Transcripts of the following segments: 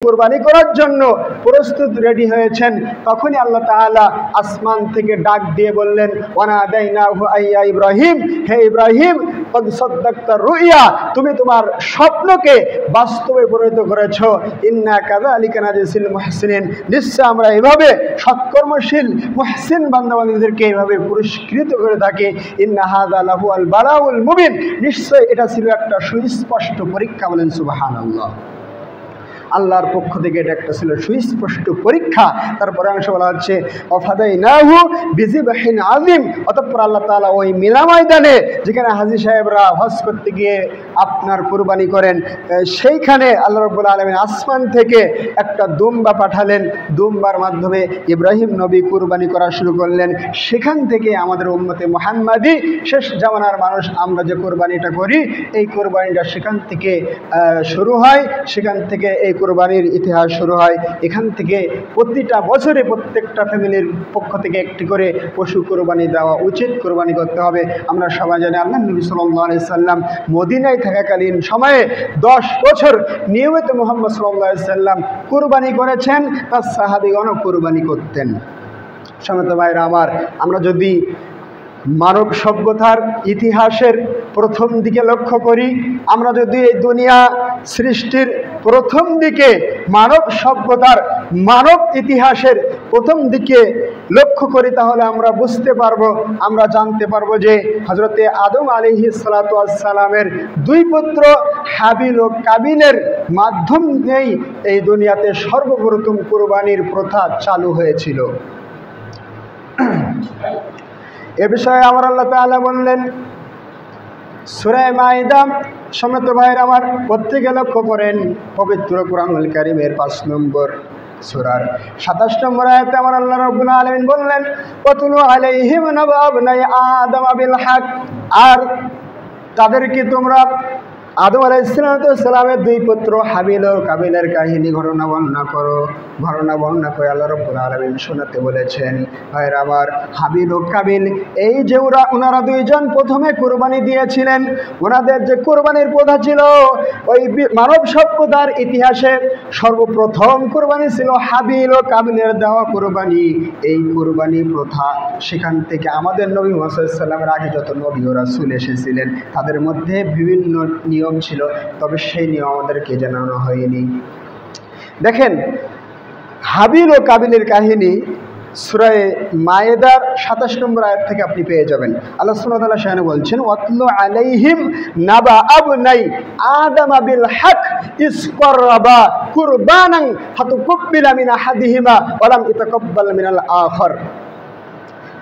কুরবানি করার জন্য প্রস্তুত রেডি হয়েছেন, তখনই আল্লাহ তাআলা আসমান থেকে ডাক দিয়ে বললেন, ওয়ানাদাইনাহু আইয়া ইব্রাহিম, হে ইব্রাহিম, কদ সাদ্দাকতা রুইয়া, তুমি তোমার স্বপ্নকে বাস্তবে পরিণত করেছো। ইন্না কাযালিকা নাজিসিল মুহসিনিন, নিশ্চয় আমরা এভাবে সৎকর্মশীল মুহসিন বান্দাবান্দীদেরকে এভাবে পুরস্কৃত করে থাকি। ইন্না হাযা লাহুল বালাউল মুবিন, নিশ্চয় এটা ছিল একটা সুস্পষ্ট পরীক্ষা। বলেন সুবহানাল্লাহ। আল্লাহর পক্ষ থেকে এটা একটা ছিল সুস্পষ্ট পরীক্ষা। তারপরে অংশ বলা হচ্ছে ওয়াফাদাইনাহু বিযিবহিন আযীম, অতঃপর আল্লাহ তাআলা ওই মিনা ময়দানে যেখানে হাজী সাহেবরা হজ করতে গিয়ে আপনার কুরবানি করেন, সেইখানে আল্লাহ রাব্বুল আলামিন আসমান থেকে একটা দুম্বা পাঠালেন। দুম্বার মাধ্যমে ইব্রাহিম নবী কুরবানি করা শুরু করলেন। সেখান থেকে আমাদের উম্মতে মুহাম্মাদি শেষ জামানার মানুষ আমরা যে কুরবানিটা করি, এই কুরবানিটা সেখান থেকে শুরু হয়। সেখান থেকে এই কুরবানির ইতিহাস শুরু হয়। এখান থেকে প্রতিটা বছরে প্রত্যেকটা ফ্যামিলির পক্ষ থেকে একটি করে পশু কুরবানি দেওয়া উচিত, কুরবানি করতে হবে। আমরা সবাই জানি আল্লাহ নবী সাল্লাল্লাহু আলাইহি সাল্লাম মদিনায় থাকাকালীন সময়ে 10 বছর নিয়মিত মুহাম্মদ সাল্লাল্লাহু আলাইহি সাল্লাম কুরবানি করেছেন, তার সাহাবীগণও কুরবানি করতেন। সম্মানিত ভাইরা আমার, আমরা যদি মানব সভ্যতার ইতিহাসের প্রথম দিকে লক্ষ্য করি, আমরা যদি এই দুনিয়া সৃষ্টির প্রথম দিকে মানব সভ্যতার মানব ইতিহাসের প্রথম দিকে লক্ষ্য করি, তাহলে আমরা বুঝতে পারবো, আমরা জানতে পারবো যে হযরতে আদম আলাইহিস সালাতু ওয়াস সালামের দুই পুত্র হাবিল ও কাবিলের মাধ্যমেই এই দুনিয়াতে সর্বপ্রথম কুরবানির প্রথা চালু হয়েছিল। এ বিষয়ে আমার আল্লাহ তাআলা বললেন সূরা মাইদা। সম্মানিত ভাইরা আমার, প্রত্যেকে লক্ষ্য করেন পবিত্র কুরআনুল কারীমের 5 নম্বর সূরার 27 নম্বর আয়াতে আমার আল্লাহ রাব্বুল আলামিন বললেন, ওয়াতুলু আলাইহিম নাবা ইবনাই আদম বিল হক, আর তাদেরকে তোমরা আদম আলাইহিস সালামের দুই পুত্র হাবিল ও কাবিলের কাহিনী ঘটনা বর্ণনা করে আল্লাহ রাব্বুল আলামিন শোনাতে বলেছেন। ভাইরা আমার, হাবিল ও কাবিল এই যে ওনারা দুইজন প্রথমে কুরবানি দিয়েছিলেন, ওনাদের যে কুরবানির প্রথা ছিল, ওই মানব সভ্যতার ইতিহাসে সর্বপ্রথম কুরবানি ছিল হাবিল ও কাবিলের দেওয়া কুরবানি। এই কুরবানি প্রথা সেখান থেকে আমাদের নবী মুহাম্মদ সাল্লাল্লাহু আলাইহি ওয়াসাল্লামের আগে যত নবী ও রাসূল এসেছিলেন তাদের মধ্যে বিভিন্ন নিয়ম ছিল, তবে সেই নিয়ম আমাদেরকে জানানো হয়নি। দেখেন, হাবিল ও কাবিলের কাহিনী সূরা মায়েদার 27 নম্বর আয়াত থেকে আপনি পেয়ে যাবেন। আল্লাহ সুবহানাহু ওয়া তাআলা সেখানে বলছেন, ওয়াতলু আলাইহিম নাবা আবনাই আদম বিল হক ইস করবা কুরবানান ফাতুকব্বিলা মিন আহাদিহিমা ওয়া লাম ইতাকাব্বাল মিনাল আখর।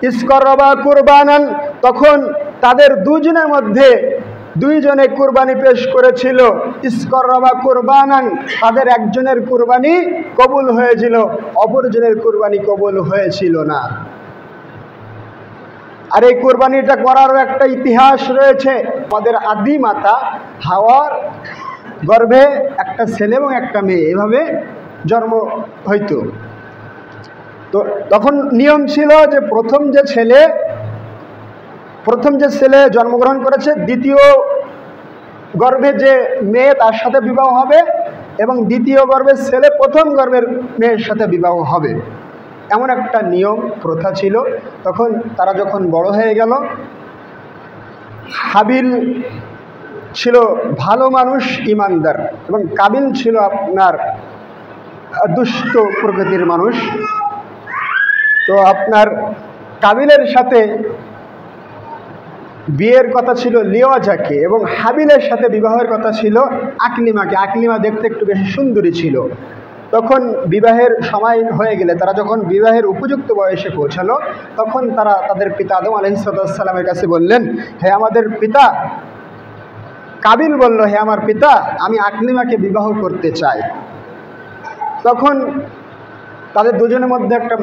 ইস করবা কুরবানান, তখন তাদের দুজনের মধ্যে দুইজনে কুরবানি পেশ করেছিল। ইসকরবা কুরবানান, তাদের একজনের কুরবানি কবুল হয়েছিল, অপরজনের কুরবানি কবুল হয়েছিল না। আর এই কুরবানিটা করারও একটা ইতিহাস রয়েছে। আমাদের আদি মাতা হাওয়ার গর্ভে একটা ছেলে এবং একটা মেয়ে এভাবে জন্ম হইতো। তো তখন নিয়ম ছিল যে প্রথম যে ছেলে জন্মগ্রহণ করেছে, দ্বিতীয় গর্ভে যে মেয়ে তার সাথে বিবাহ হবে, এবং দ্বিতীয় গর্ভের ছেলে প্রথম গর্ভের মেয়ের সাথে বিবাহ হবে, এমন একটা নিয়ম প্রথা ছিল। তখন তারা যখন বড় হয়ে গেল, হাবিল ছিল ভালো মানুষ, ইমানদার, এবং কাবিল ছিল আপনার দুষ্ট প্রকৃতির মানুষ। তো আপনার কাবিলের সাথে বিয়ের কথা ছিল লিওয়াজাকে, এবং হাবিলের সাথে বিবাহের কথা ছিল আকলিমাকে। আকলিমা দেখতে একটু বেশি সুন্দরী ছিল। তখন বিবাহের সময় হয়ে গেলে, তারা যখন বিবাহের উপযুক্ত বয়সে পৌঁছালো, তখন তারা তাদের পিতা আদম আলাইহিস সালামের কাছে বললেন, হে আমাদের পিতা। কাবিল বলল, হে আমার পিতা, আমি আকলিমাকে বিবাহ করতে চাই। তখন তাদের দুজনের মধ্যে একটা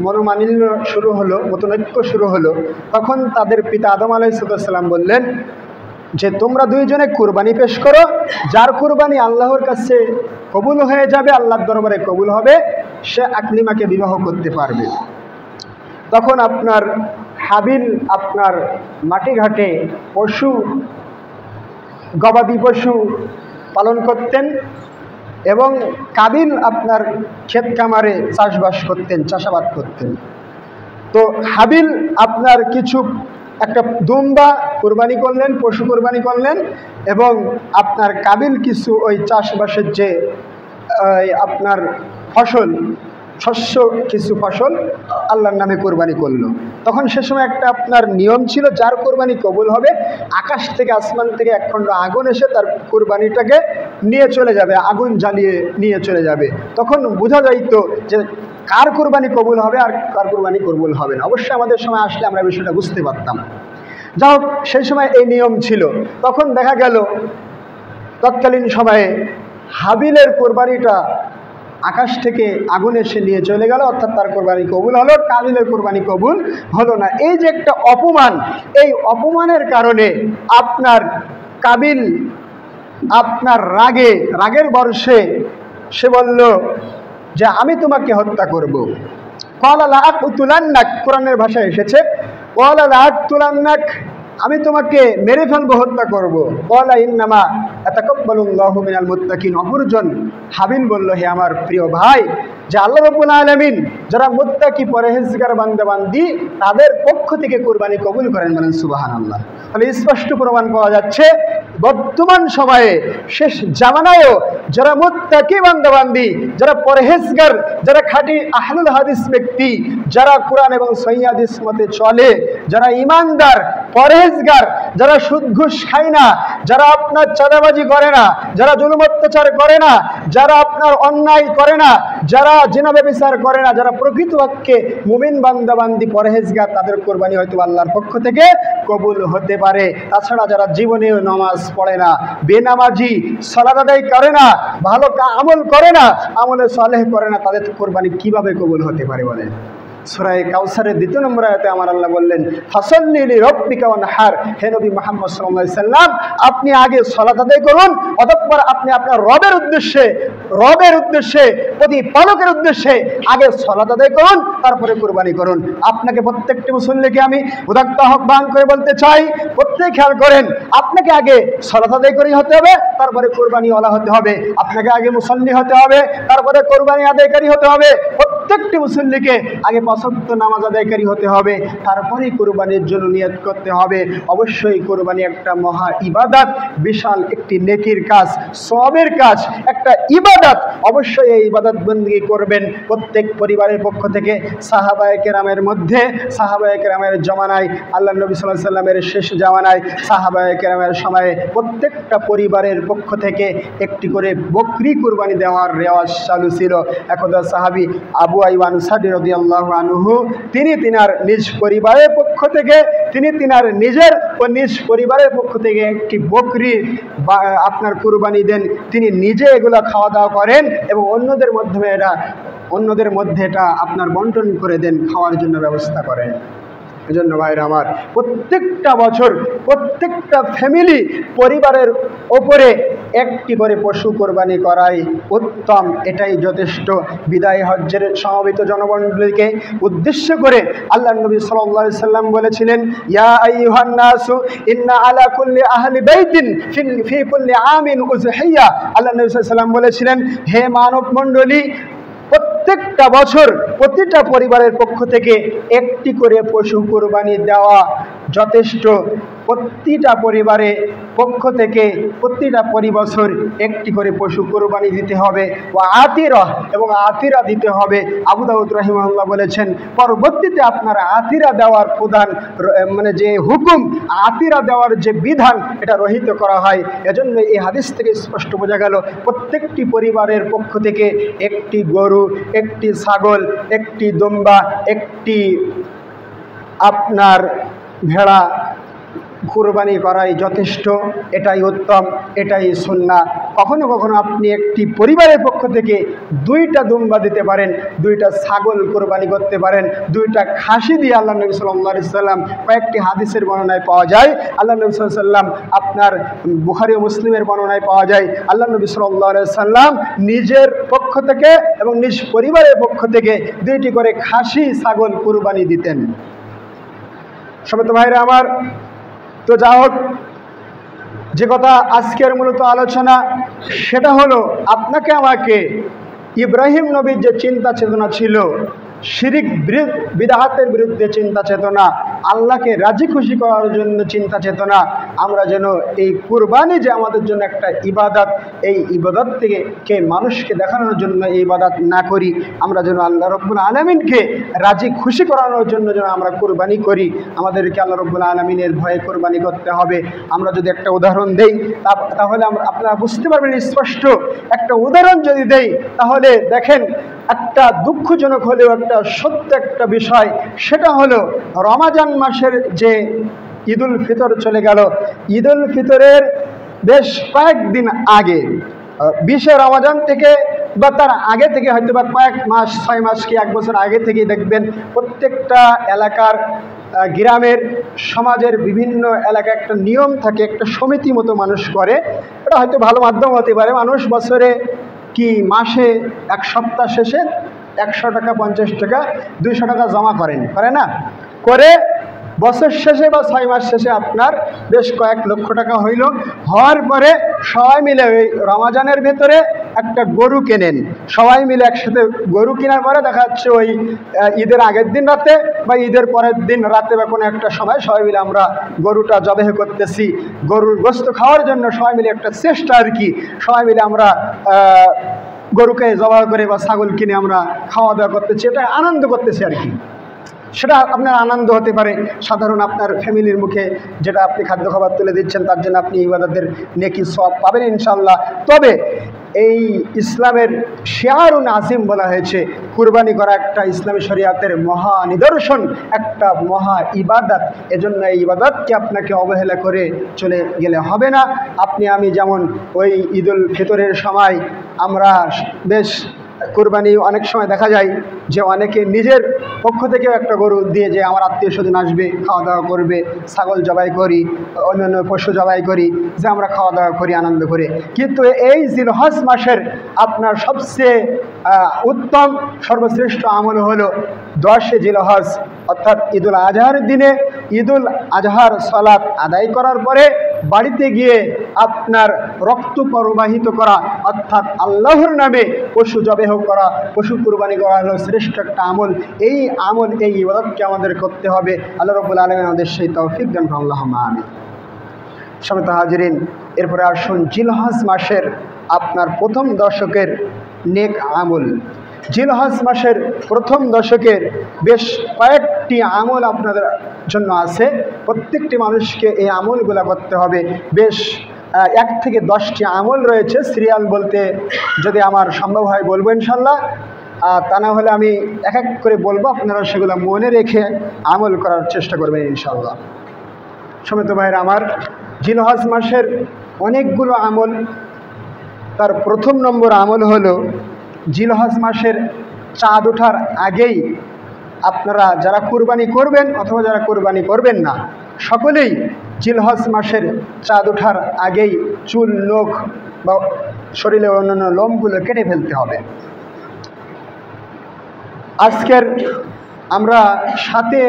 মনোমালিন্য শুরু হলো, মতনৈক্য শুরু হলো। তখন তাদের পিতা আদম আলাইহিস সালাম বললেন যে তোমরা দুইজনে কুরবানি পেশ করো, যার কুরবানি আল্লাহর কাছে কবুল হয়ে যাবে, আল্লাহর দরবারে কবুল হবে, সে আকলিমাকে বিবাহ করতে পারবে। তখন আপনার হাবিল আপনার মাটি ঘাটে গবাদি পশু পালন করতেন, এবং কাবিল আপনার ক্ষেত কামারে চাষবাস করতেন, চাষাবাদ করতেন। তো হাবিল আপনার কিছু একটা দুম্বা কোরবানি করলেন, পশু কোরবানি করলেন, এবং আপনার কাবিল কিছু ওই চাষবাসের যে আপনার ফসল, শস্য কিছু ফসল আল্লাহর নামে কোরবানি করলো। তখন সে সময় একটা আপনার নিয়ম ছিল, যার কোরবানি কবুল হবে আকাশ থেকে, আসমান থেকে এক খণ্ড আগুন এসে তার কোরবানিটাকে নিয়ে চলে যাবে, আগুন জ্বালিয়ে নিয়ে চলে যাবে। তখন বোঝা যাইতো যে কার কোরবানি কবুল হবে আর কার কোরবানি কবুল হবে না। অবশ্যই আমাদের সময় আসলে আমরা বিষয়টা বুঝতে পারতাম। যাই হোক, সেই সময় এই নিয়ম ছিল। তখন দেখা গেল তৎকালীন সময়ে হাবিলের কোরবানিটা আকাশ থেকে আগুন এসে নিয়ে চলে গেল, অর্থাৎ তার কোরবানি কবুল হলো, কাবিলের কোরবানি কবুল হলো না। এই যে একটা অপমান, এই অপমানের কারণে আপনার কাবিল আপনার রাগের বর্ষে সে বলল যে আমি তোমাকে হত্যা করব। ক্বালা লা আকতুলান্নাক, কোরআনের ভাষায় এসেছে, ক্বালা লা আকতুলান্নাক, আমি তোমাকে মেরে ফেলবো, হত্যা করবো। ক্বালা ইন্নামা ইয়াতাকাব্বালুল্লাহু মিনাল মুত্তাকিন। অপরজন হাবিল বলল, হে আমার প্রিয় ভাই, যে আল্লাহ রাব্বুল আলামিন যারা মুত্তাকি পরহেজগার বান্দাবান্দি তাদের পক্ষ থেকে কোরবানি কবুল করেন, বলেন সুবহানাল্লাহ। তাহলে স্পষ্ট প্রমাণ পাওয়া যাচ্ছে বর্তমান সময়ে, শেষ জামানায়ও যারা মুত্তাকি বান্দাবান্দি, যারা পরহেজগার, যারা খাঁটি আহলুল হাদিস ব্যক্তি, যারা কোরআন এবং সহিহ হাদিস মতে চলে, যারা ইমানদার, পরহেজগার, যারা সুদ ঘুষ খায় না, যারা আপনার চাঁদাবাজি করে না, যারা জুলুম অত্যাচার করে না, যারা আপনার অন্যায় করে না, যারা জিনা ব্যভিচার করে না, যারা প্রকৃত বাক্যে মুমিন বান্দাবান্দি পরহেজগার, তাদের কোরবানি হয়তো আল্লাহর পক্ষ থেকে কবুল হতে পারে। তাছাড়া যারা জীবনেও নামাজ পড়ে না, বেনামাজি, সালাত আদায় করে না, ভালো আমল করে না, আমলে সালেহ করে না, তাদের কোরবানি কিভাবে কবুল হতে পারে বলেন? সূরা কাউসারের 2 নম্বর আয়াতে আমার আল্লাহ বললেন, ফাসাল্লি লিরাব্বিকা ওয়ানহার। হে নবী মুহাম্মদ সাল্লাল্লাহু আলাইহি সাল্লাম, আপনি আগে সালাত আদায় করুন, অতঃপর আপনি আপনার রবের উদ্দেশ্যে প্রতিপালকের উদ্দেশ্যে আগে সালাত আদায় করুন, তারপরে কুরবানি করুন। আপনাকে প্রত্যেকটি মুসল্লিকে আমি উদাত্ত আহ্বান করে বলতে চাই, প্রত্যেক খেয়াল করেন, আপনাকে আগে সালাত আদায় করেই হতে হবে, তারপরে কুরবানিওয়ালা হতে হবে। আপনাকে আগে মুসল্লি হতে হবে, তারপরে কুরবানি আদায়কারী হতে হবে। প্রত্যেকটি মুসল্লিকে আগে 5 ওয়াক্ত নামাজ আদায়কারী হতে হবে, তারপরেই কুরবানির জন্য নিয়ত করতে হবে। অবশ্যই কুরবানি একটা মহা ইবাদত, বিশাল একটি নেকির কাজ, সওয়াবের কাজ, একটা ইবাদত। অবশ্যই এই ইবাদত বন্দেগী করবেন প্রত্যেক পরিবারের পক্ষ থেকে। সাহাবায়ে কেরামের মধ্যে, সাহাবায়ে কেরামের জমানায়, আল্লাহ নবী সাল্লাল্লাহু আলাইহি সাল্লামের শেষ জামানায়, সাহাবায়ে কেরামের সময়ে প্রত্যেকটা পরিবারের পক্ষ থেকে একটি করে বকরি কুরবানি দেওয়ার রেওয়াজ চালু ছিল। একদা সাহাবী আবু আইয়ুব আনসারী রাদিয়াল্লাহু আনহু, তিনি তিনার নিজ পরিবারের পক্ষ থেকে, তিনি তিনার নিজের ও নিজ পরিবারের পক্ষ থেকে একটি বকরি আপনার কুরবানি দেন। তিনি নিজে এগুলো খাওয়া দাওয়া করেন এবং অন্যদের মধ্যে এটা আপনার বন্টন করে দেন, খাওয়ার জন্য ব্যবস্থা করেন। এজন্য ভাইরা আমার, প্রত্যেকটা বছর প্রত্যেকটা ফ্যামিলি পরিবারের ওপরে একটি করে পশু কোরবানি করাই উত্তম, এটাই যথেষ্ট। বিদায় হজ্জের সমবেত জনমণ্ডলীকে উদ্দেশ্য করে আল্লাহ নবী সাল্লাল্লাহু আলাইহি সাল্লাম বলেছিলেন, ইয়া আইয়ুহান নাসু ইন্না আলা কুল্লি আহলি বাইতিন ফি কুল্লি আমিন উযহিয়া। আল্লাহ নবী সাল্লাল্লাহু আলাইহি সাল্লাম বলেছিলেন, হে মানব মণ্ডলী, প্রত্যেকটা বছর প্রতিটা পরিবারের পক্ষ থেকে একটি করে পশু কোরবানি দেওয়া যথেষ্ট। প্রতিটা পরিবারের পক্ষ থেকে প্রতিটা বছর একটি করে পশু কোরবানি দিতে হবে, ও আতিরা, এবং আতিরা দিতে হবে। আবু দাউদ রাহিমাহুল্লাহ বলেছেন, পরবর্তীতে আপনারা আতিরা দেওয়ার প্রধান যে হুকুম, আতিরা দেওয়ার যে বিধান, এটা রহিত করা হয়। এজন্য এই হাদিস থেকে স্পষ্ট বোঝা গেল, প্রত্যেকটি পরিবারের পক্ষ থেকে একটি গরু, একটি ছাগল, একটি দুম্বা, একটি আপনার ভেড়া কুরবানি করাই যথেষ্ট। এটাই উত্তম, এটাই সুন্নাহ। কখনো কখনো আপনি একটি পরিবারের পক্ষ থেকে 2টা দুম্বা দিতে পারেন, 2টা ছাগল কোরবানি করতে পারেন, 2টা খাসি দিয়ে। আল্লাহ নবী সাল্লাল্লাহু আলাইহি সাল্লাম কয়েকটি হাদিসের বর্ণনায় পাওয়া যায়, আল্লাহ নবী সাল্লাল্লাহু আলাইহি সাল্লাম, আপনার বুখারী ও মুসলিমের বর্ণনায় পাওয়া যায়, আল্লাহ নবী সাল্লাল্লাহু আলাইহি সাল্লাম নিজের পক্ষ থেকে এবং নিজ পরিবারের পক্ষ থেকে 2টি করে খাসি ছাগল কুরবানি দিতেন। সবেত ভাইরা আমার, তো যা হোক, যে কথা আজকের মূলত আলোচনা, সেটা হলো আপনাকে আমাকে ইব্রাহিম নবীর যে চিন্তা চেতনা ছিল, শিরিক বিদআতের বিরুদ্ধে চিন্তা চেতনা, আল্লাহকে রাজি খুশি করার জন্য চিন্তা চেতনা, আমরা যেন এই কুরবানি যে আমাদের জন্য একটা ইবাদত, এই ইবাদত থেকে মানুষকে দেখানোর জন্য এই ইবাদত না করি, আমরা যেন আল্লাহ রাব্বুল আলামিনকে রাজি খুশি করানোর জন্য যেন আমরা কুরবানি করি। আমাদেরকে আল্লাহ রাব্বুল আলামিনের ভয়ে কুরবানি করতে হবে। আমরা যদি একটা উদাহরণ দেই তাহলে আপনারা বুঝতে পারবেন স্পষ্ট। একটা উদাহরণ যদি দেই তাহলে দেখেন, একটা দুঃখজনক হলেও একটা সত্য একটা বিষয়, সেটা হলো রমাজান মাসের যে ঈদুল ফিতর চলে গেল, ঈদুল ফিতরের বেশ কয়েকদিন আগে 20 রমাজান থেকে বা তার আগে থেকে হয়তো বা কয়েক মাস, 6 মাস কি 1 বছর আগে থেকেই দেখবেন প্রত্যেকটা এলাকার, গ্রামের, সমাজের বিভিন্ন এলাকায় একটা নিয়ম থাকে, একটা সমিতি মতো মানুষ করে। এটা হয়তো ভালো মাধ্যম হতে পারে। মানুষ বছরে কি মাসে এক সপ্তাহ শেষে 100 টাকা, 50 টাকা, 200 টাকা জমা করে না? করে বছর শেষে বা 6 মাস শেষে আপনার বেশ কয়েক লক্ষ টাকা হওয়ার পরে সবাই মিলে ওই রমাজানের ভেতরে একটা গরু কেনেন। সবাই মিলে একসাথে গরু কেনার পরে দেখা যাচ্ছে ওই ঈদের আগের দিন রাতে বা ঈদের পরের দিন রাতে বা কোনো একটা সময় সবাই মিলে আমরা গরুটা জবাই করতেছি, গরুর গোশত খাওয়ার জন্য সবাই মিলে একটা চেষ্টা আর কি। সবাই মিলে আমরা গরুকে জবাই করে বা ছাগল কিনে আমরা খাওয়া দাওয়া করতেছি, এটা আনন্দ করতেছি আর কি। সেটা আপনার আনন্দ হতে পারে, সাধারণ আপনার ফ্যামিলির মুখে যেটা আপনি খাদ্য খাবার তুলে দিচ্ছেন, তার জন্য আপনি ইবাদতের নেকি সওয়াব পাবেন ইনশাআল্লাহ। তবে এই ইসলামের শিয়ারুন আজিম বলা হয়েছে, কুরবানি করা একটা ইসলামী শরিয়াতের মহা নিদর্শন, একটা মহা ইবাদত। এজন্য এই ইবাদতকে আপনাকে অবহেলা করে চলে গেলে হবে না। আমি যেমন ওই ঈদুল ফিতরের সময় আমরা বেশ কুরবানি, অনেক সময় দেখা যায় যে অনেকে নিজের পক্ষ থেকেও একটা গরু দিয়ে, যে আমার আত্মীয় স্বজন আসবে, খাওয়া দাওয়া করবে, ছাগল জবাই করি, অন্যান্য পশু জবাই করি, যে আমরা খাওয়া দাওয়া করি আনন্দ করে। কিন্তু এই জিলহজ মাসের আপনার সবচেয়ে উত্তম সর্বশ্রেষ্ঠ আমল হলো 10 জিলহজ, অর্থাৎ ঈদুল আজহার দিনে ঈদুল আজহার সালাত আদায় করার পরে বাড়িতে গিয়ে আপনার রক্ত প্রবাহিত করা, অর্থাৎ আল্লাহর নামে পশু জবেহ করা, পশু কুরবানি করা হলো শ্রেষ্ঠ একটা আমল। এই আমল, এই ইবাদতকে আমাদের করতে হবে। আল্লাহ রাব্বুল আলামিন আমাদের সেই তৌফিক দান করুন, আল্লাহুম্মা আমিন। সম্মানিত হাজিরিন, এরপরে আসুন জিলহজ মাসের আপনার প্রথম দশকের নেক আমল। জিলহজ মাসের প্রথম দশকের বেশ কয়েকটি আমল আপনাদের জন্য আছে। প্রত্যেকটি মানুষকে এই আমলগুলো করতে হবে। বেশ 1 থেকে 10টি আমল রয়েছে। সিরিয়াল বলতে যদি আমার সম্ভব হয় বলবো ইনশাল্লাহ, তা না হলে আমি এক এক করে বলবো, আপনারা সেগুলো মনে রেখে আমল করার চেষ্টা করবেন ইনশাল্লাহ। সম্মানিত ভাইরা আমার, জিলহজ মাসের অনেকগুলো আমল। তার প্রথম নম্বর আমল হলো জিলহজ মাসের চাঁদ ওঠার আগেই আপনারা যারা কুরবানি করবেন অথবা যারা কুরবানি করবেন না, সকলেই জিলহজ মাসের চাঁদ ওঠার আগেই চুল, নখ বা শরীরের অন্যান্য লোমগুলো কেটে ফেলতে হবে। আজকের আমরা 7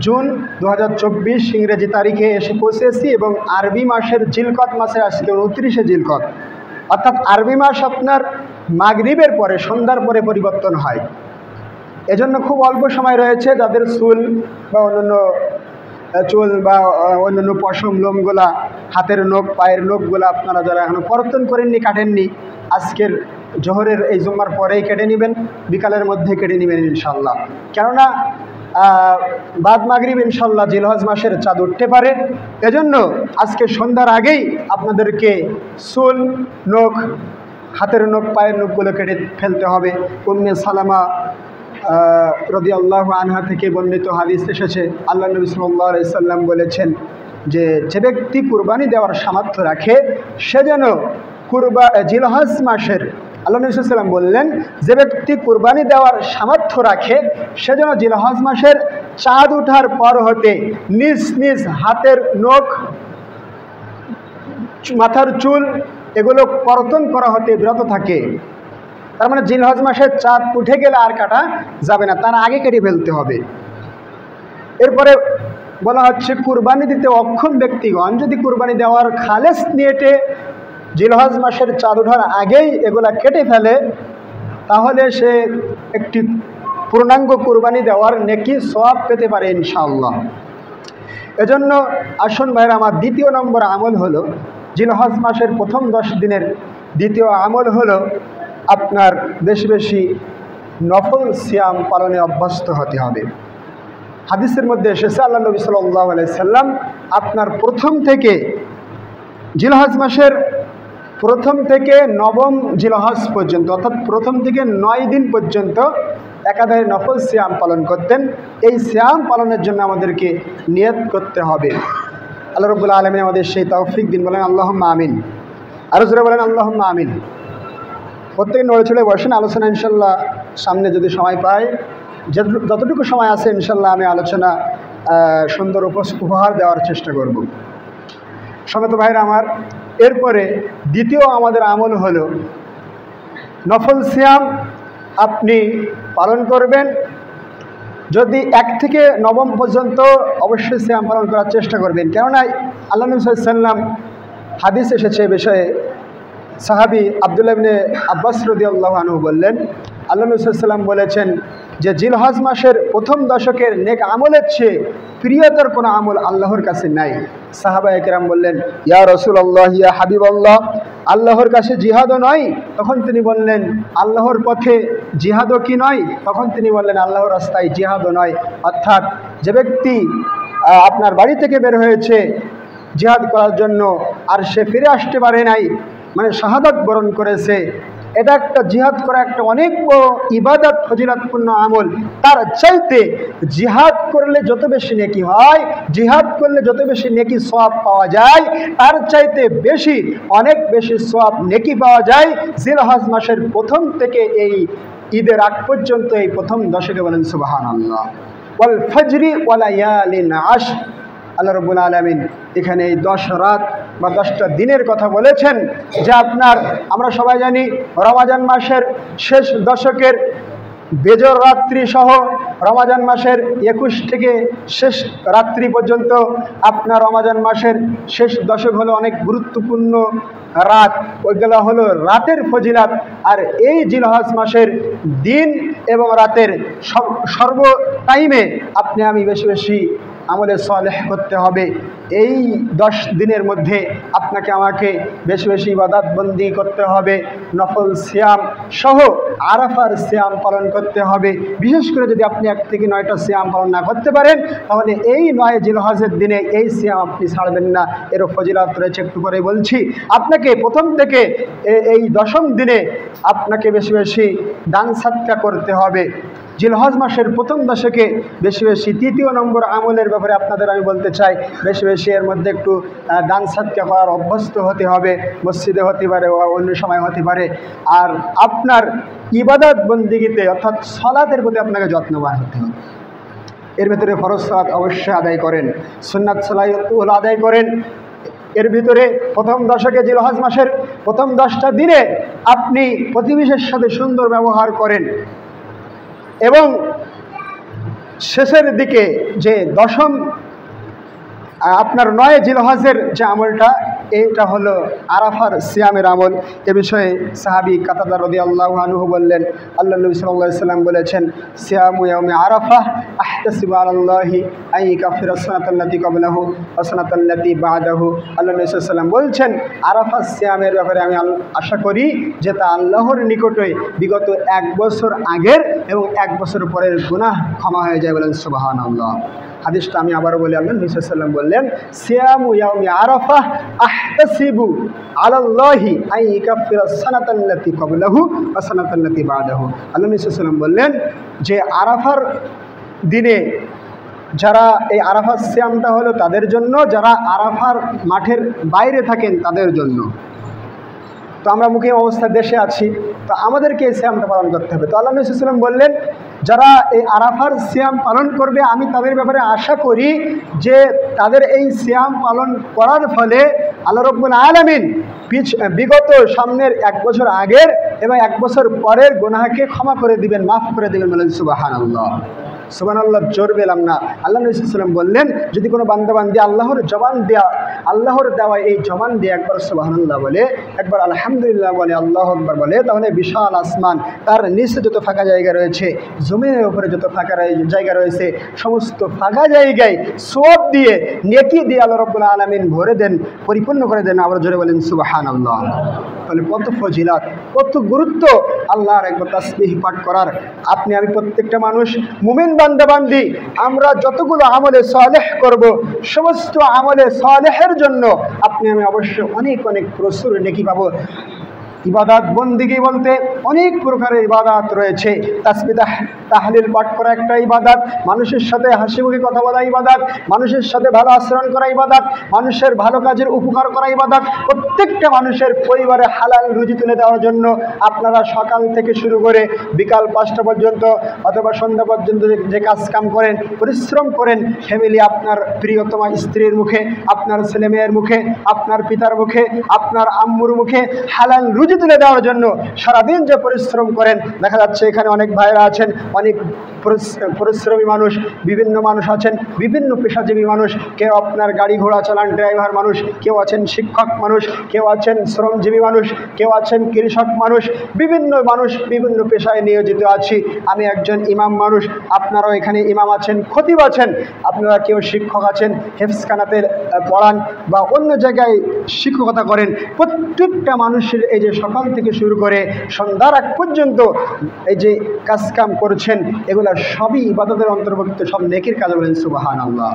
জুন 2024 ইংরেজি তারিখে এসে পৌঁছেছি এবং আরবি মাসের জিলকত মাসে আসছে 29শে জিলকত। অর্থাৎ আরবি মাস আপনার মাগরিবের পরে, সন্ধ্যার পরে পরিবর্তন হয়। এজন্য খুব অল্প সময় রয়েছে। যাদের চুল বা অন্যান্য পশম, লোমগুলা, হাতের নখ, পায়ের নখগুলা আপনারা যারা এখনো কর্তন করেননি, কাটেননি, আজকের জোহরের এই জুম্মার পরেই কেটে নেবেন, বিকালের মধ্যে কেটে নেবেন ইনশাল্লাহ। কেননা বাদ মাগরিব ইনশাল্লাহ জিলহজ মাসের চাঁদ উঠতে পারে। এজন্য আজকে সন্ধ্যার আগেই আপনাদেরকে চুল, নখ, হাতের নখ, পায়ের নখগুলো কেটে ফেলতে হবে। উম্মে সালামা রাদিয়াল্লাহু আনহা থেকে বর্ণিত হাদিস এসেছে, আল্লাহ নবী সাল্লাল্লাহু আলাইহি সাল্লাম বলেছেন যে ব্যক্তি কুরবানি দেওয়ার সামর্থ্য রাখে সে যেন জিলহজ মাসের, আল্লাহ নবী সাল্লাল্লাহু আলাইহি সাল্লাম বললেন, যে ব্যক্তি কুরবানি দেওয়ার সামর্থ্য রাখে সে যেন জিলহজ মাসের চাঁদ ওঠার পর হতে নিজ নিজ হাতের নখ, মাথার চুল এগুলো কর্তন করা হতে বিরত থাকে। তার মানে জিলহজ মাসের চাঁদ উঠে গেলে আর কাটা যাবে না, তার আগে কেটে ফেলতে হবে। এরপরে বলা হচ্ছে কুরবানি দিতে অক্ষম ব্যক্তিগণ যদি কুরবানি দেওয়ার খালেস নিয়েটে জিলহজ মাসের চাঁদ ওঠার আগেই এগুলা কেটে ফেলে তাহলে সে একটি পূর্ণাঙ্গ কুরবানি দেওয়ার নেকি সওয়াব পেতে পারে ইনশাআল্লাহ। এজন্য আসুন ভাইরা আমার দ্বিতীয় নম্বর আমল হলো জিলহজ মাসের প্রথম 10 দিনের দ্বিতীয় আমল হলো আপনার বেশি বেশি নফল সিয়াম পালনে অভ্যস্ত হতে হবে। হাদিসের মধ্যে এসেছে আল্লাহ নবী সাল্লাল্লাহু আলাইহি সাল্লাম আপনার প্রথম থেকে জিলহজ মাসের প্রথম থেকে নবম জিলহজ পর্যন্ত অর্থাৎ প্রথম থেকে 9 দিন পর্যন্ত একাধারে নফল সিয়াম পালন করতেন। এই সিয়াম পালনের জন্য আমাদেরকে নিয়ত করতে হবে। আল্লাহ রাব্বুল আলামিন আমাদের সেই তৌফিক দিন, বলেন আল্লাহুম্মা আমিন। আরো জোরে বলেন আল্লাহুম্মা আমিন। প্রত্যেকে নড়ে চড়ে বসেন, আলোচনা ইনশাল্লাহ সামনে যদি সময় পাই, যতটুকু সময় আছে ইনশাল্লাহ আমি আলোচনা সুন্দর উপহার দেওয়ার চেষ্টা করব। সমত ভাইরা আমার, এরপরে দ্বিতীয় আমাদের আমল হলো নফল সিয়াম আপনি পালন করবেন। যদি 1 থেকে 9 পর্যন্ত অবশ্যই সিয়াম পালন করার চেষ্টা করবেন, কেননা আল্লাহ নবী সাল্লাল্লাহু আলাইহি ওয়াসাল্লাম হাদিস এসেছে বিষয়ে। সাহাবী আব্দুল্লাহ ইবনে আব্বাস রাদিয়াল্লাহু আনহু বললেন, আল্লাহ নবী সাল্লাল্লাহু আলাইহি ওয়াসাল্লাম বলেছেন যে জিলহজ মাসের প্রথম দশকের নেক আমলের চেয়ে প্রিয়তর কোনো আমল আল্লাহর কাছে নাই। সাহাবায়ে কেরাম বললেন, ইয়া রাসূলুল্লাহ, ইয়া হাবিবাল্লাহ, আল্লাহর কাছে জিহাদও নয়? তখন তিনি বললেন, আল্লাহর পথে জিহাদও কি নয়? তখন তিনি বললেন, আল্লাহর রাস্তায় জিহাদও নয়। অর্থাৎ যে ব্যক্তি আপনার বাড়ি থেকে বের হয়েছে জিহাদ করার জন্য আর সে ফিরে আসতে পারে নাই, মানে শাহাদাত বরণ করেছে, এটা একটা জিহাদ করা একটা অনেক বড় ইবাদত, ফজিলতপূর্ণ আমল। তার চাইতে জিহাদ করলে যত বেশি নেকি হয়, জিহাদ করলে যত বেশি নেকি সওয়াব পাওয়া যায়, তার চাইতে বেশি, অনেক বেশি সওয়াব নেকি পাওয়া যায় জিলহজ মাসের প্রথম থেকে এই ঈদের আগ পর্যন্ত এই প্রথম দশকে। বলেন সুবহানাল্লাহ। ওয়াল ফজরি ওয়া লায়ালিন আশর। আল্লাহ রাব্বুল আলামিন এখানে এই 10 রাত বা 10টা দিনের কথা বলেছেন যে আপনার, আমরা সবাই জানি রমাজান মাসের শেষ দশকের বেজর রাত্রি সহ রমাজান মাসের 21 থেকে শেষ রাত্রি পর্যন্ত আপনার রমাজান মাসের শেষ দশক হলো অনেক গুরুত্বপূর্ণ রাত, ওইগুলো হলো রাতের ফজিলাত। আর এই জিলহজ মাসের দিন এবং রাতের সর্ব টাইমে আপনি আমি বেশি বেশি আমলে সালেহ করতে হবে। এই 10 দিনের মধ্যে আপনাকে আমাকে বেশি বেশি ইবাদত বন্দি করতে হবে, নফল সিয়াম সহ আরাফার সিয়াম পালন করতে হবে। বিশেষ করে যদি আপনি 1 থেকে 9টা সিয়াম পালন না করতে পারেন, তাহলে এই 9 জিলহজের দিনে এই সিয়াম আপনি ছাড়বেন না। এরও ফজিলত রয়েছে, একটু পরে বলছি। আপনাকে প্রথম থেকে এই 10ম দিনে আপনাকে বেশি বেশি দান সাদকা করতে হবে। জিলহজ মাসের প্রথম দশকে বেশি বেশি তৃতীয় নম্বর আমলের ব্যাপারে আপনাদের আমি বলতে চাই, বেশি বেশি এর মধ্যে একটু দান সাদকা করার অভ্যস্ত হতে হবে। মসজিদে হতে পারে, অন্য সময় হতে পারে। আর আপনার ইবাদত বন্দিগিতে অর্থাৎ সালাতের প্রতি আপনাকে যত্নবান হতে হবে। এর ভিতরে ফরজ সালাত অবশ্যই আদায় করেন, সুন্নাত সালাত আদায় করেন। এর ভিতরে প্রথম দশকে জিলহজ মাসের প্রথম 10টা দিনে আপনি প্রতিবেশীর সাথে সুন্দর ব্যবহার করেন এবং শেষের দিকে যে 10ম আপনার 9 জিলহজের যে আমলটা, এটা হলো আরাফার সিয়ামের আমল। এ বিষয়ে সাহাবী কাতাদা রাদিয়াল্লাহু আনহু বললেন, আল্লাহ নবী সাল্লাল্লাহু আলাইহি ওয়াসাল্লাম বলেছেন, সিয়ামু ইয়াউমি আরাফা আহতাসিবু আলাল্লাহি আন ইয়াগফিরা সানাতাল্লাতী ক্বাবলাহু ওয়া সানাতাল্লাতী বা'দাহু। আল্লাহ নবী সাল্লাল্লাহু আলাইহি ওয়াসাল্লাম বলছেন, আরাফা সিয়ামের ব্যাপারে আমি আশা করি যে তা আল্লাহর নিকটে বিগত 1 বছর আগের এবং 1 বছর পরের গুনাহ ক্ষমা হয়ে যায়। বলেন সুবহানাল্লাহ। হাদিসটা আমি আবারও বলি, আল্লাহ নবী সাল্লাল্লাহু আলাইহি ওয়াসাল্লাম বললেন, সিয়ামু ইয়াউমি আরাফা আহতাসিবু আলাল্লাহি আন ইয়াগফিরা সানাতাল্লাতী ক্বাবলাহু ওয়া সানাতাল্লাতী বা'দাহু। আল্লাহ নবী সাল্লাল্লাহু আলাইহি ওয়াসাল্লাম বললেন যে আরাফার দিনে যারা, এই আরাফার সিয়ামটা হলো তাদের জন্য যারা আরাফার মাঠের বাইরে থাকেন তাদের জন্য। তো আমরা মুকিম অবস্থা দেশে আছি, তো আমাদেরকে এই সিয়ামটা পালন করতে হবে। তো আল্লাহ নবী সাল্লাল্লাহু আলাইহি ওয়াসাল্লাম বললেন, যারা এই আরাফার সিয়াম পালন করবে আমি তাদের ব্যাপারে আশা করি যে তাদের এই সিয়াম পালন করার ফলে আল্লাহ রাব্বুল আলামিন বিগত সামনের 1 বছর আগের এবং 1 বছর পরের গুনাহকে ক্ষমা করে দিবেন, মাফ করে দিবেন। বলেন সুবহানাল্লাহ। সুবহানাল্লাহ জোর পেলাম না। আল্লাহ নবী সাল্লাল্লাহু আলাইহি ওয়াসাল্লাম বললেন, যদি কোনো বান্দাবান্দি আল্লাহর দেওয়া এই জবান দিয়ে একবার সুবহানাল্লাহ বলে, একবার আলহামদুলিল্লাহ বলে, আল্লাহু আকবার বলে, তাহলে বিশাল আসমান, তার নিচে যত ফাঁকা জায়গা রয়েছে, জমিনের উপরে যত ফাঁকা জায়গা রয়েছে, সমস্ত ফাঁকা জায়গায় সওয়াব দিয়ে, নেকি দিয়ে আল্লাহ রাব্বুল আলামিন ভরে দেন, পরিপূর্ণ করে দেন। আবার জোরে বলেন সুবহানাল্লাহ। তাহলে কত ফজিলত, কত গুরুত্ব আল্লাহর একবার তাসবিহ পাঠ করার। আপনি আমি প্রত্যেকটা মানুষ মুমিন বান্দাবান্দি, আমরা যতগুলো আমলে সালেহ করব, সমস্ত আমলে সালেহের জন্য আপনি আমি অবশ্যই অনেক অনেক প্রচুর নেকি পাবো। ইবাদত বন্দিগি বলতে অনেক প্রকারের ইবাদত রয়েছে। তাসবিহ তাহলিল পাঠ করা একটা ইবাদত, মানুষের সাথে হাসি মুখে কথা বলা ইবাদত, মানুষের সাথে ভালো আচরণ করা ইবাদত, মানুষের ভালো কাজের উপকার করা ইবাদত। প্রত্যেকটা মানুষের পরিবারে হালাল রুজি তুলে দেওয়ার জন্য আপনারা সকাল থেকে শুরু করে বিকাল 5টা পর্যন্ত অথবা সন্ধ্যা পর্যন্ত যে কাজ কাম করেন, পরিশ্রম করেন, ফ্যামিলি আপনার প্রিয়তমা স্ত্রীর মুখে, আপনার ছেলে মেয়ের মুখে, আপনার পিতার মুখে, আপনার আম্মুর মুখে হালাল রুজি তুলে দেওয়ার জন্য সারাদিন যে পরিশ্রম করেন। দেখা যাচ্ছে এখানে অনেক ভাইরা আছেন, অনেক পরিশ্রমী মানুষ, বিভিন্ন মানুষ আছেন, বিভিন্ন পেশাজীবী মানুষ, কেউ আপনার গাড়ি ঘোড়া চালান ড্রাইভার মানুষ, কেউ আছেন শিক্ষক মানুষ, কেউ আছেন শ্রমজীবী মানুষ, কেউ আছেন কৃষক মানুষ, বিভিন্ন মানুষ বিভিন্ন পেশায় নিয়োজিত আছি। আমি একজন ইমাম মানুষ, আপনারাও এখানে ইমাম আছেন, খতিব আছেন, আপনারা কেউ শিক্ষক আছেন, হেফজখানাতে পড়ান বা অন্য জায়গায় শিক্ষকতা করেন। প্রত্যেকটা মানুষের এই যে সকাল থেকে শুরু করে সন্ধ্যার আগ পর্যন্ত এই যে কাজকাম করছেন, এগুলো সবই ইবাদতের অন্তর্ভুক্ত, সব নেকির কাজ। বলেন সুবহানাল্লাহ।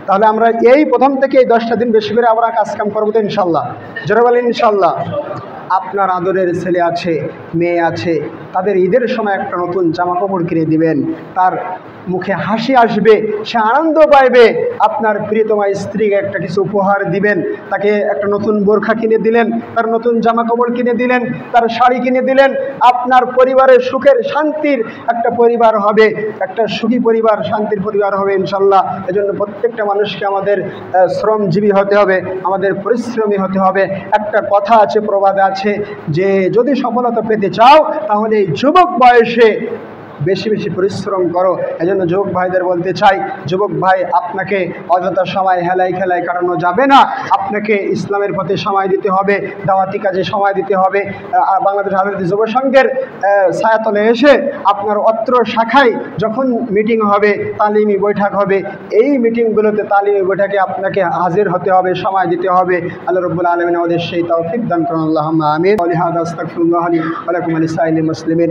তাহলে আমরা এই প্রথম থেকে এই 10টা দিন বেশি করে আমরা কাজকাম করবো তো ইনশাল্লাহ। জোরে বলেন ইনশাল্লাহ। আপনার আদরের ছেলে আছে, মেয়ে আছে, তাদের ঈদের সময় একটা নতুন জামা কাপড় কিনে দিবেন, তার মুখে হাসি আসবে, সে আনন্দ পাইবে। আপনার প্রিয়তমা স্ত্রীকে একটা কিছু উপহার দিবেন, তাকে একটা নতুন বোরখা কিনে দিলেন, তার নতুন জামা কাপড় কিনে দিলেন, তার শাড়ি কিনে দিলেন। আপনার পরিবারের সুখের শান্তির একটা পরিবার হবে, একটা সুখী পরিবার, শান্তির পরিবার হবে ইনশাল্লাহ। এজন্য প্রত্যেকটা মানুষকে আমাদের শ্রমজীবী হতে হবে, আমাদের পরিশ্রমী হতে হবে। একটা কথা আছে, প্রবাদে আছে যে যদি সফলতা পেতে চাও তাহলে এই যুবক বয়সে বেশি বেশি পরিশ্রম করো। এজন্য যুবক ভাইদের বলতে চাই, যুবক ভাই আপনাকে অযথা সময় হেলাই খেলায় কাটানো যাবে না। আপনাকে ইসলামের পথে সময় দিতে হবে, দাওয়াতি কাজে সময় দিতে হবে। বাংলাদেশ আধুনিক যুব সংঘের ছায়াতলে এসে আপনার অত্র শাখায় যখন মিটিং হবে, তালিমি বৈঠক হবে, এই মিটিংগুলোতে তালিমি বৈঠকে আপনাকে হাজির হতে হবে, সময় দিতে হবে। আল্লাহ রাব্বুল আলামিন আমাদের সেই তৌফিক দান করুন। আল্লাহুম্মা আমিন। ওয়া লিহাযা আস্তাগফিরুল্লাহ লি ওয়া লাকুম ওয়া লিসাইরিল মুসলিমিন।